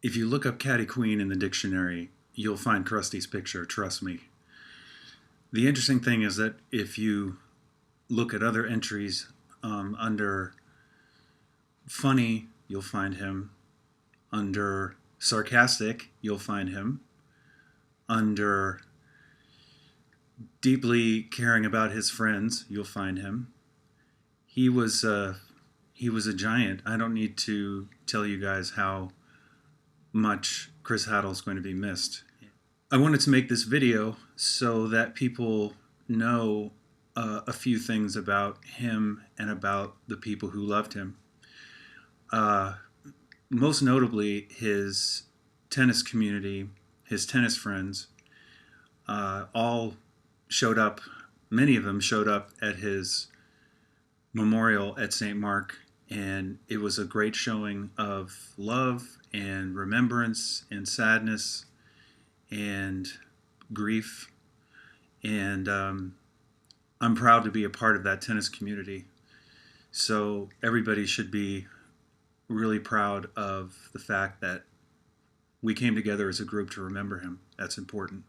If you look up Catty Queen in the dictionary, you'll find Crusty's picture, trust me. The interesting thing is that if you look at other entries under funny, you'll find him. Under sarcastic, you'll find him. Under deeply caring about his friends, you'll find him. He was a giant. I don't need to tell you guys how much Chris Haddle is going to be missed. I wanted to make this video so that people know a few things about him and about the people who loved him. Most notably, his tennis community, his tennis friends, all showed up. Many of them showed up at his memorial at St. Mark, and it was a great showing of love and remembrance and sadness and grief. And I'm proud to be a part of that tennis community. So everybody should be really proud of the fact that we came together as a group to remember him. That's important.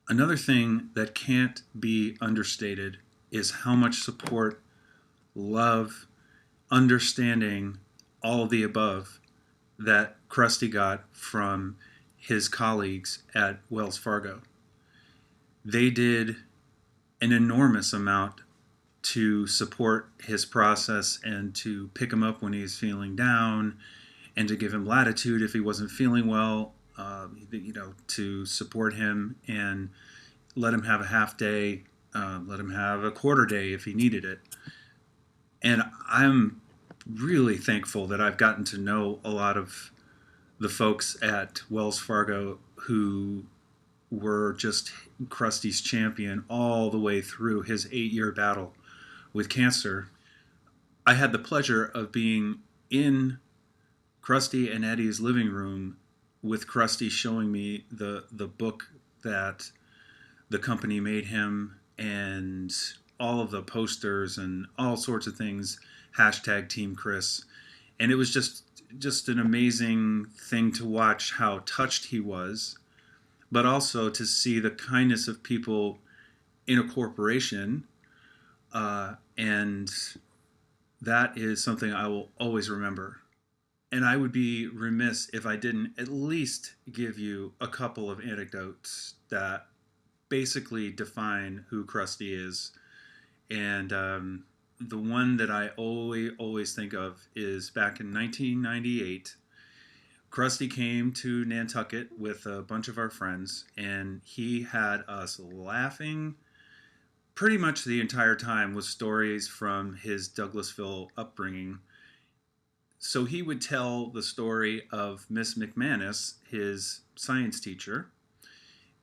Another thing that can't be understated is how much support, love, understanding, all of the above that Crusty got from his colleagues at Wells Fargo. They did an enormous amount to support his process and to pick him up when he's feeling down and to give him latitude if he wasn't feeling well, to support him and let him have a half day, let him have a quarter day if he needed it. And I'm really thankful that I've gotten to know a lot of the folks at Wells Fargo who were just Krusty's champion all the way through his 8-year battle with cancer. I had the pleasure of being in Crusty and Eddie's living room with Crusty showing me the book that the company made him and all of the posters and all sorts of things, hashtag Team Chris. And it was just an amazing thing to watch how touched he was, but also to see the kindness of people in a corporation. And that is something I will always remember. And I would be remiss if I didn't at least give you a couple of anecdotes that basically define who Crusty is. And the one that I always think of is back in 1998. Crusty came to Nantucket with a bunch of our friends, and he had us laughing pretty much the entire time with stories from his Douglasville upbringing. So he would tell the story of Miss McManus, his science teacher.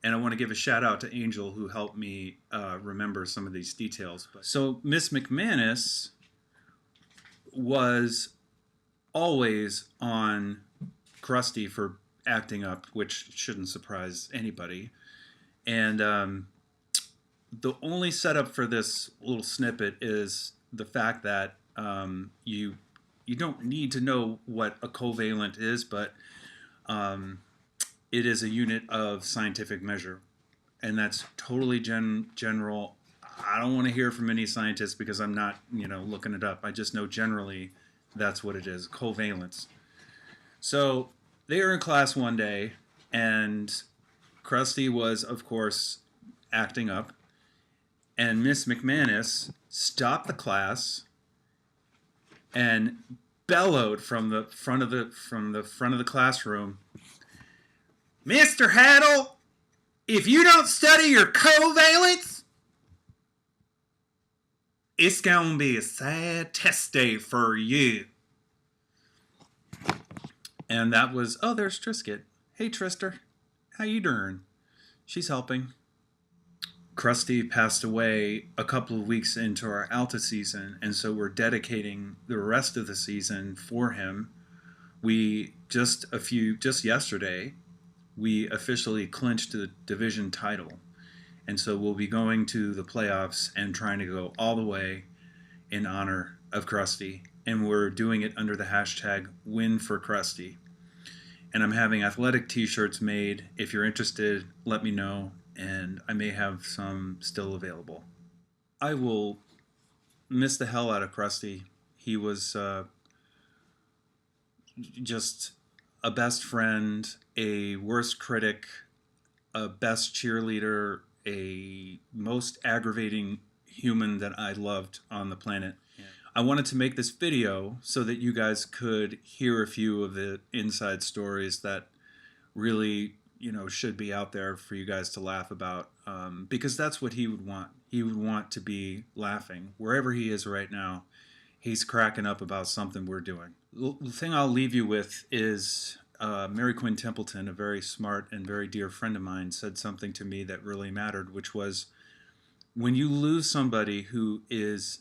And I want to give a shout out to Angel, who helped me remember some of these details. So Miss McManus was always on Crusty for acting up, which shouldn't surprise anybody. And the only setup for this little snippet is the fact that you don't need to know what a covalent is, but it is a unit of scientific measure, and that's totally general. I don't want to hear from any scientists because I'm not, looking it up. I just know generally that's what it is, covalence. So they were in class one day, and Crusty was, of course, acting up, and Miss McManus stopped the class and bellowed from the front of the classroom, "Mr. Haddle, if you don't study your covalence, it's gonna be a sad test day for you." And that was, oh, there's Trisket. Hey, Trister, how you doing? She's helping. Crusty passed away a couple of weeks into our Alta season, and so we're dedicating the rest of the season for him. We just yesterday, we officially clinched the division title, and so we'll be going to the playoffs and trying to go all the way in honor of Crusty, and we're doing it under the hashtag Win for Crusty. And I'm having athletic t-shirts made. If you're interested, let me know, and I may have some still available. I will miss the hell out of Crusty. He was just a best friend, a worst critic, a best cheerleader, a most aggravating human that I loved on the planet. I wanted to make this video so that you guys could hear a few of the inside stories that really, should be out there for you guys to laugh about, because that's what he would want. He would want to be laughing. Wherever he is right now, he's cracking up about something we're doing. The thing I'll leave you with is Mary Quinn Templeton, a very smart and very dear friend of mine, said something to me that really mattered, which was, when you lose somebody who is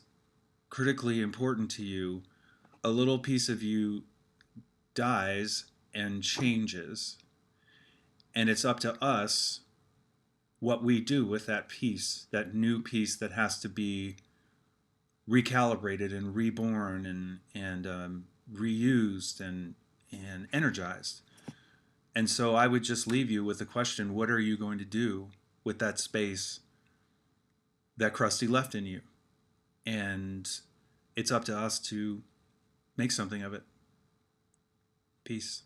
critically important to you, a little piece of you dies and changes. And it's up to us what we do with that piece, that new piece that has to be recalibrated and reborn and reused and energized. And so I would just leave you with the question, what are you going to do with that space that Crusty left in you? And it's up to us to make something of it. Peace.